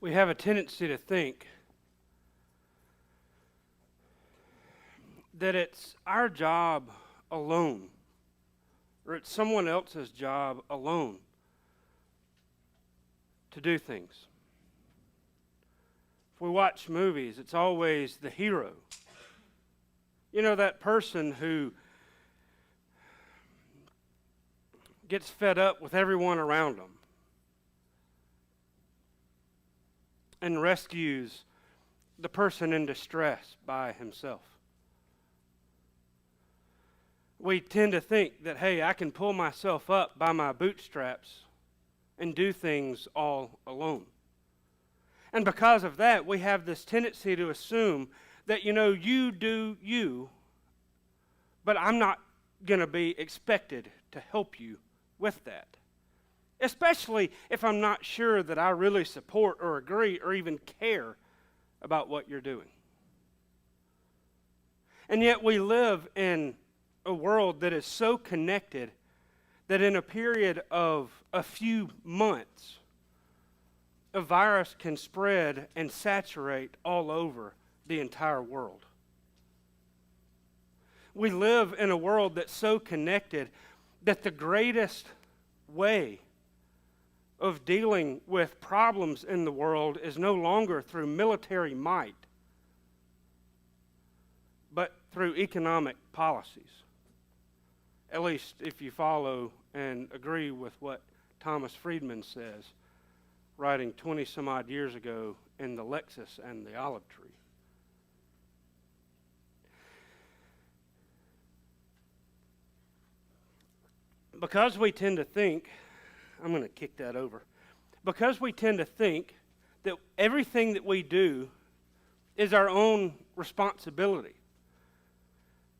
We have a tendency to think that it's our job alone, or it's someone else's job alone to do things. If we watch movies, it's always the hero. You know, that person who gets fed up with everyone around them and rescues the person in distress by himself. We tend to think that, hey, I can pull myself up by my bootstraps and do things all alone. And because of that, we have this tendency to assume that, you do you, but I'm not going to be expected to help you with that. Especially if I'm not sure that I really support or agree or even care about what you're doing. And yet we live in a world that is so connected that in a period of a few months, a virus can spread and saturate all over the entire world. We live in a world that's so connected that the greatest way of dealing with problems in the world is no longer through military might, but through economic policies. At least if you follow and agree with what Thomas Friedman says, writing 20 some odd years ago in The Lexus and the Olive Tree. Because we tend to think, I'm going to kick that over, because we tend to think that everything that we do is our own responsibility,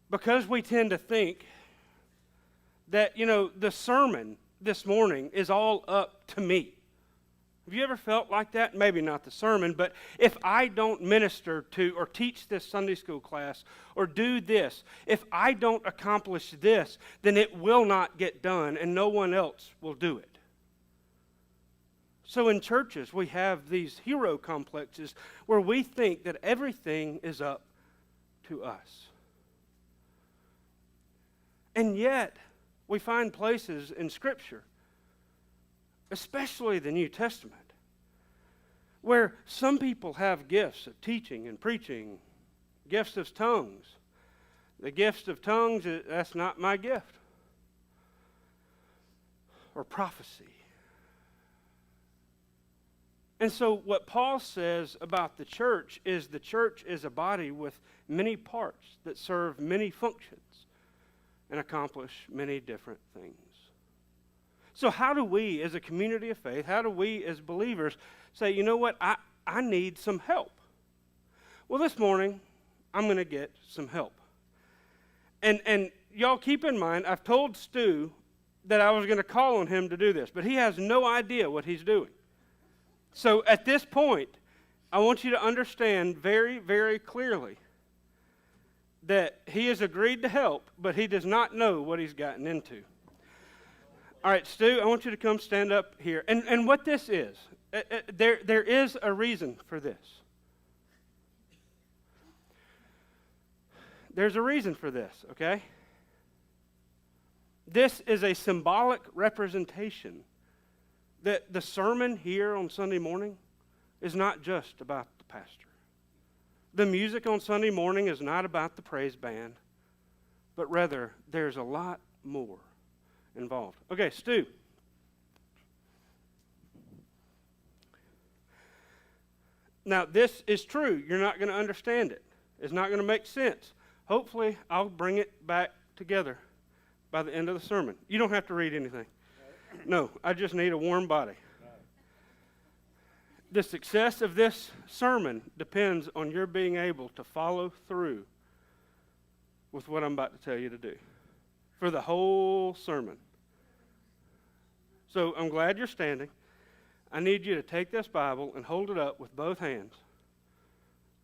because we tend to think that, the sermon this morning is all up to me. Have you ever felt like that? Maybe not the sermon, but if I don't minister to or teach this Sunday school class or do this, if I don't accomplish this, then it will not get done and no one else will do it. So in churches, we have these hero complexes where we think that everything is up to us. And yet, we find places in Scripture, especially the New Testament, where some people have gifts of teaching and preaching, gifts of tongues. The gifts of tongues, that's not my gift. Or prophecy. And so what Paul says about the church is a body with many parts that serve many functions and accomplish many different things. So how do we, as a community of faith, how do we as believers say, you know what, I need some help? Well, this morning, I'm going to get some help. And y'all keep in mind, I've told Stu that I was going to call on him to do this, but he has no idea what he's doing. So at this point, I want you to understand very, very clearly that he has agreed to help, but he does not know what he's gotten into. All right, Stu, I want you to come stand up here. And what this is, there is a reason for this. There's a reason for this, okay? This is a symbolic representation that the sermon here on Sunday morning is not just about the pastor. The music on Sunday morning is not about the praise band, but rather there's a lot more involved. Okay, Stu. Now, this is true. You're not going to understand it. It's not going to make sense. Hopefully, I'll bring it back together by the end of the sermon. You don't have to read anything. No, I just need a warm body. The success of this sermon depends on your being able to follow through with what I'm about to tell you to do for the whole sermon. So I'm glad you're standing. I need you to take this Bible and hold it up with both hands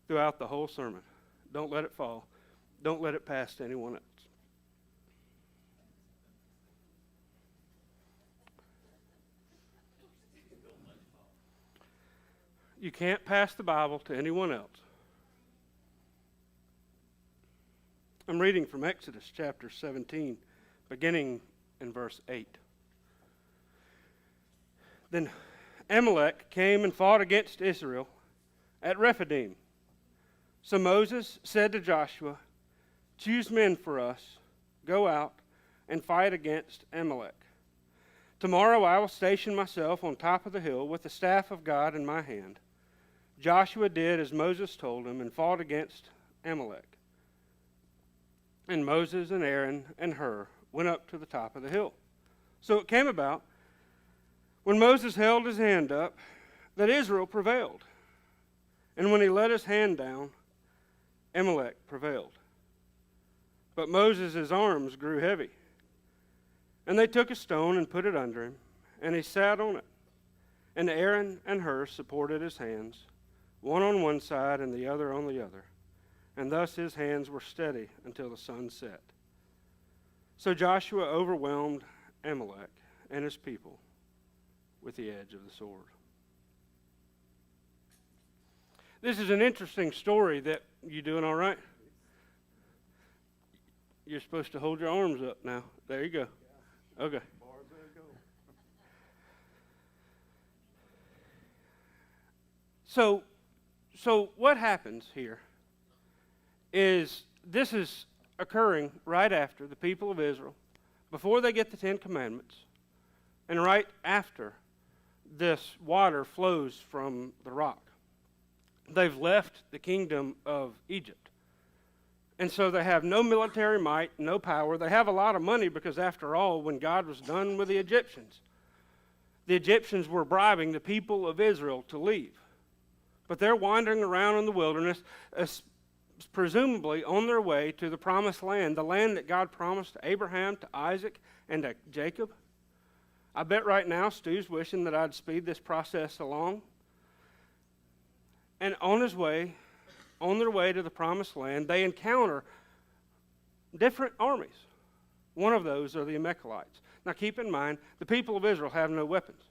throughout the whole sermon. Don't let it fall. Don't let it pass to anyone else. You can't pass the Bible to anyone else. I'm reading from Exodus chapter 17, beginning in verse 8. Then Amalek came and fought against Israel at Rephidim. So Moses said to Joshua, "Choose men for us, go out and fight against Amalek. Tomorrow I will station myself on top of the hill with the staff of God in my hand." Joshua did as Moses told him and fought against Amalek. And Moses and Aaron and Hur went up to the top of the hill. So it came about, when Moses held his hand up, that Israel prevailed. And when he let his hand down, Amalek prevailed. But Moses' arms grew heavy. And they took a stone and put it under him, and he sat on it. And Aaron and Hur supported his hands, one on one side and the other on the other. And thus his hands were steady until the sun set. So Joshua overwhelmed Amalek and his people with the edge of the sword. This is an interesting story. That you doing all right? You're supposed to hold your arms up now. There you go. Okay. So what happens here is this is occurring right after the people of Israel, before they get the Ten Commandments, and right after this water flows from the rock. They've left the kingdom of Egypt. And so they have no military might, no power. They have a lot of money because, after all, when God was done with the Egyptians were bribing the people of Israel to leave. But they're wandering around in the wilderness, presumably on their way to the promised land, the land that God promised to Abraham, to Isaac, and to Jacob. I bet right now Stu's wishing that I'd speed this process along. And on their way to the promised land, they encounter different armies. One of those are the Amalekites. Now keep in mind, the people of Israel have no weapons.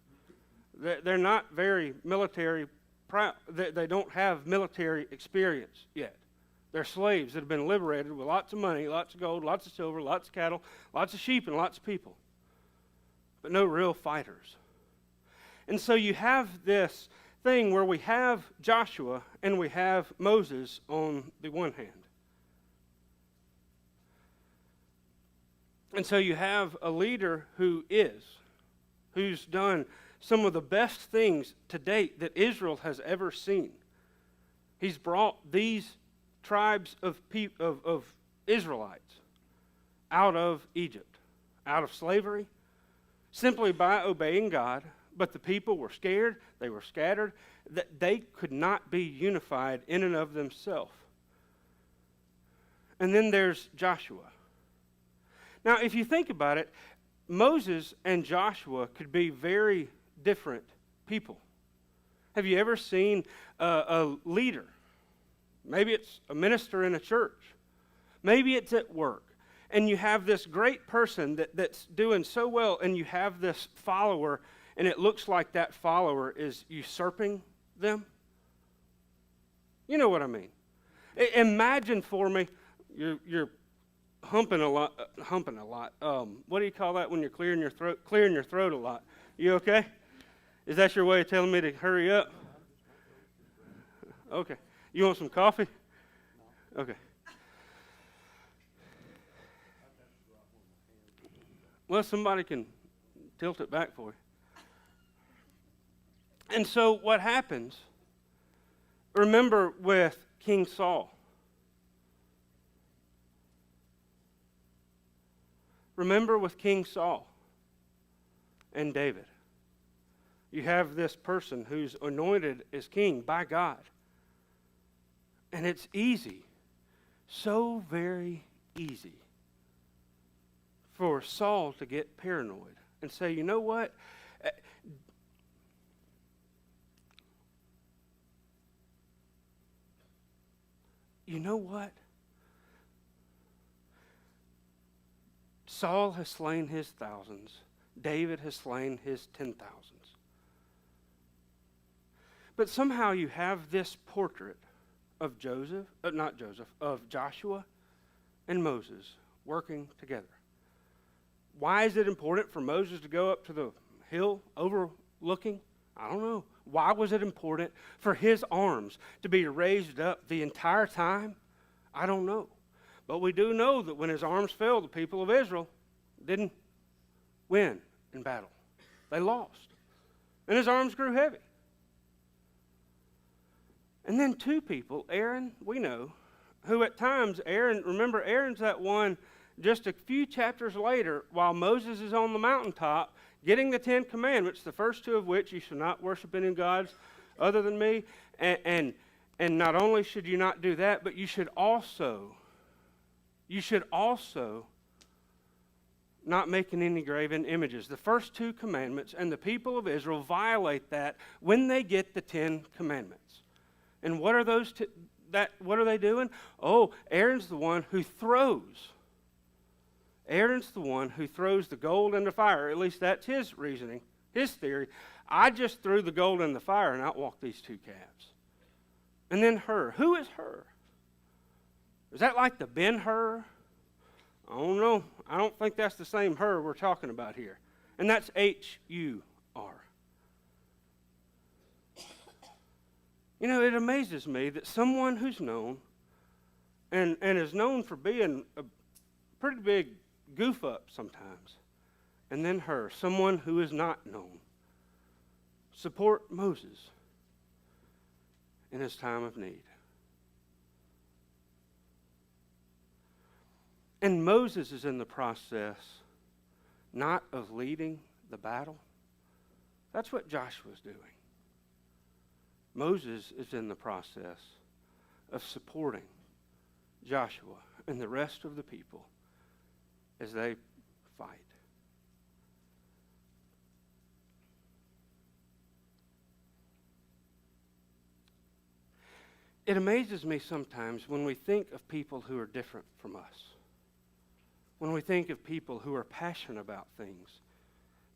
They're not very military proud. They don't have military experience yet. They're slaves that have been liberated with lots of money, lots of gold, lots of silver, lots of cattle, lots of sheep, and lots of people. But no real fighters. And so you have this thing where we have Joshua and we have Moses on the one hand. And so you have a leader who's done some of the best things to date that Israel has ever seen. He's brought these tribes of Israelites out of Egypt, out of slavery, simply by obeying God. But the people were scared, they were scattered, that they could not be unified in and of themselves. And then there's Joshua. Now, if you think about it, Moses and Joshua could be very different people. Have you ever seen a leader? Maybe it's a minister in a church. Maybe it's at work. And you have this great person that's doing so well, and you have this follower, and it looks like that follower is usurping them. You know what I mean? Imagine for me, you're humping a lot. What do you call that when you're clearing your throat a lot? You okay? Is that your way of telling me to hurry up? Okay. You want some coffee? Okay. Well, somebody can tilt it back for you. And so what happens, remember with King Saul. Remember with King Saul and David. You have this person who's anointed as king by God. And it's easy, so very easy, for Saul to get paranoid and say, you know what? You know what? Saul has slain his thousands. David has slain his 10,000s. But somehow you have this portrait of of Joshua and Moses working together. Why is it important for Moses to go up to the hill overlooking? I don't know. Why was it important for his arms to be raised up the entire time? I don't know. But we do know that when his arms fell, the people of Israel didn't win in battle. They lost. And his arms grew heavy. And then two people, Aaron, we know, who at times, remember Aaron's that one just a few chapters later, while Moses is on the mountaintop, getting the 10 Commandments, the first two of which, you shall not worship any gods other than me, and not only should you not do that, but you should also not make any graven images. The first two commandments, and the people of Israel violate that when they get the 10 Commandments. And what are what are they doing? Oh, Aaron's the one who throws. Aaron's the one who throws the gold in the fire. At least that's his reasoning, his theory. I just threw the gold in the fire and outwalked these two calves. And then Hur. Who is Hur? Is that like the Ben-Hur? I don't know. I don't think that's the same Hur we're talking about here. And that's H-U-R. You know, it amazes me that someone who's known and is known for being a pretty big goof up sometimes, and then Hur, someone who is not known, support Moses in his time of need. And Moses is in the process not of leading the battle. That's what Joshua's doing. Moses is in the process of supporting Joshua and the rest of the people as they fight. It amazes me sometimes when we think of people who are different from us, when we think of people who are passionate about things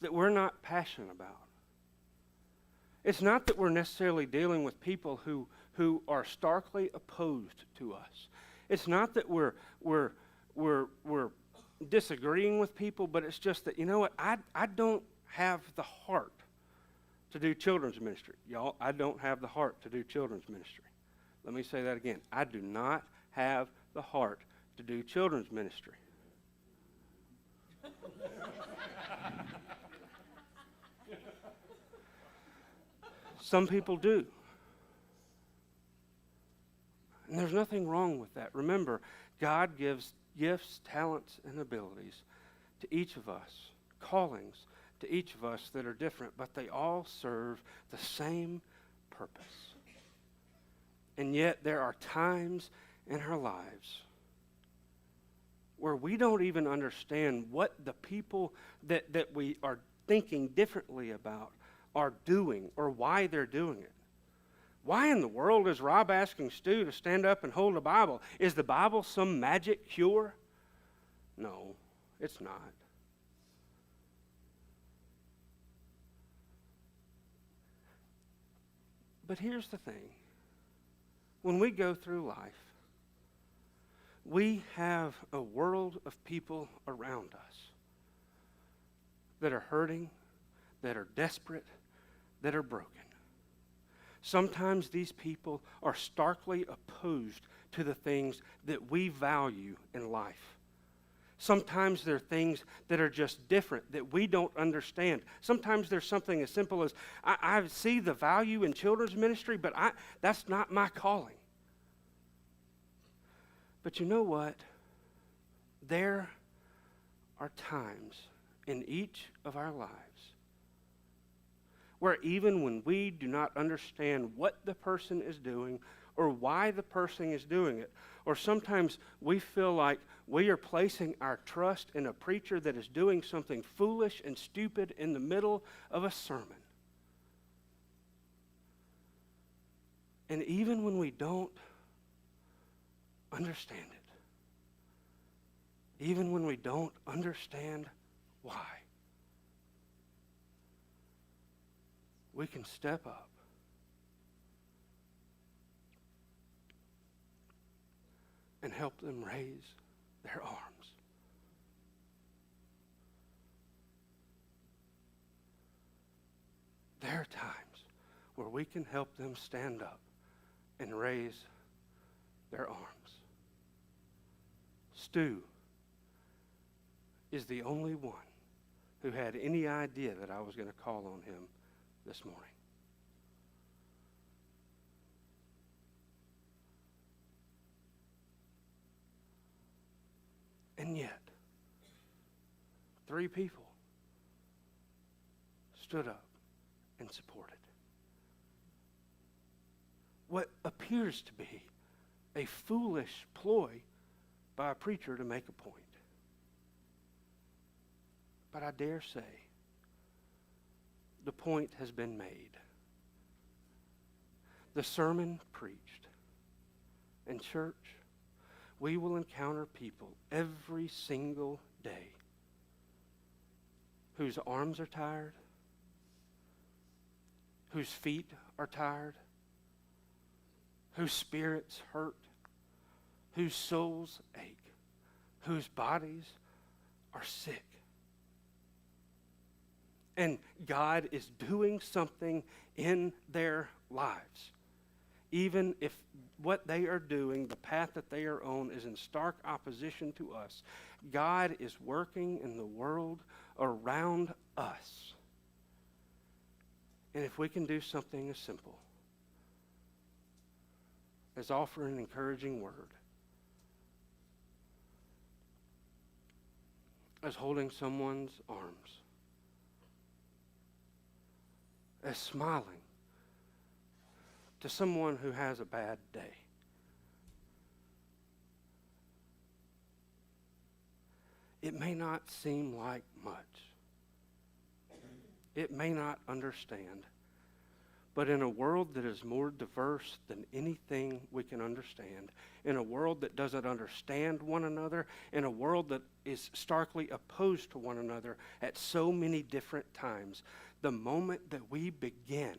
that we're not passionate about. It's not that we're necessarily dealing with people who are starkly opposed to us. It's not that we're disagreeing with people, but it's just that, you know what, I don't have the heart to do children's ministry. Y'all, I don't have the heart to do children's ministry. Let me say that again. I do not have the heart to do children's ministry. Some people do. And there's nothing wrong with that. Remember, God gives gifts, talents, and abilities to each of us, callings to each of us that are different, but they all serve the same purpose. And yet there are times in our lives where we don't even understand what the people that we are thinking differently about are doing or why they're doing it. Why in the world is Rob asking Stu to stand up and hold a Bible? Is the Bible some magic cure? No, it's not. But here's the thing. When we go through life, we have a world of people around us that are hurting, that are desperate, that are broken. Sometimes these people are starkly opposed to the things that we value in life. Sometimes there are things that are just different that we don't understand. Sometimes there's something as simple as, I see the value in children's ministry, but that's not my calling. But you know what? There are times in each of our lives where even when we do not understand what the person is doing or why the person is doing it, or sometimes we feel like we are placing our trust in a preacher that is doing something foolish and stupid in the middle of a sermon. And even when we don't understand it, even when we don't understand why, we can step up and help them raise their arms. There are times where we can help them stand up and raise their arms. Stu is the only one who had any idea that I was going to call on him this morning. And yet, 3 people stood up and supported what appears to be a foolish ploy by a preacher to make a point. But I dare say the point has been made. The sermon preached. In church, we will encounter people every single day whose arms are tired, whose feet are tired, whose spirits hurt, whose souls ache, whose bodies are sick. And God is doing something in their lives. Even if what they are doing, the path that they are on, is in stark opposition to us, God is working in the world around us. And if we can do something as simple as offer an encouraging word, as holding someone's arms, as smiling to someone who has a bad day, it may not seem like much. It may not understand. But in a world that is more diverse than anything we can understand, in a world that doesn't understand one another, in a world that is starkly opposed to one another at so many different times, the moment that we begin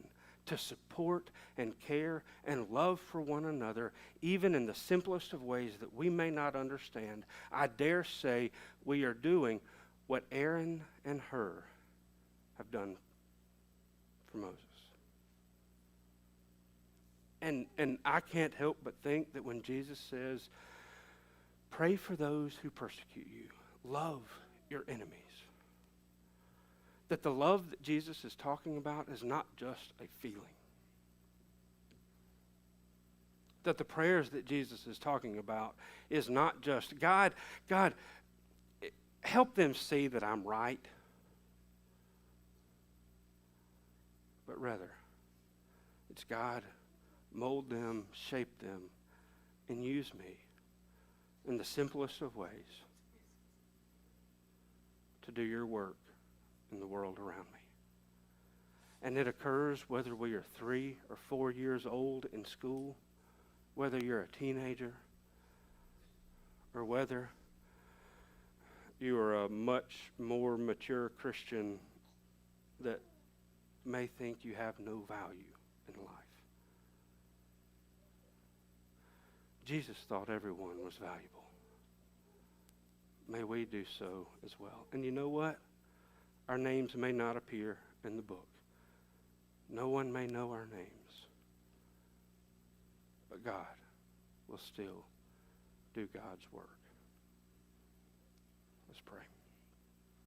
to support and care and love for one another, even in the simplest of ways that we may not understand, I dare say we are doing what Aaron and Hur have done for Moses. And I can't help but think that when Jesus says, pray for those who persecute you, love your enemies, that the love that Jesus is talking about is not just a feeling. That the prayers that Jesus is talking about is not just, God, help them see that I'm right, but rather, it's God, mold them, shape them, and use me in the simplest of ways to do your work in the world around me. And it occurs whether we are 3 or 4 years old in school, whether you're a teenager, or whether you are a much more mature Christian that may think you have no value in life. Jesus thought everyone was valuable. May we do so as well. And you know what? Our names may not appear in the book. No one may know our names. But God will still do God's work. Let's pray.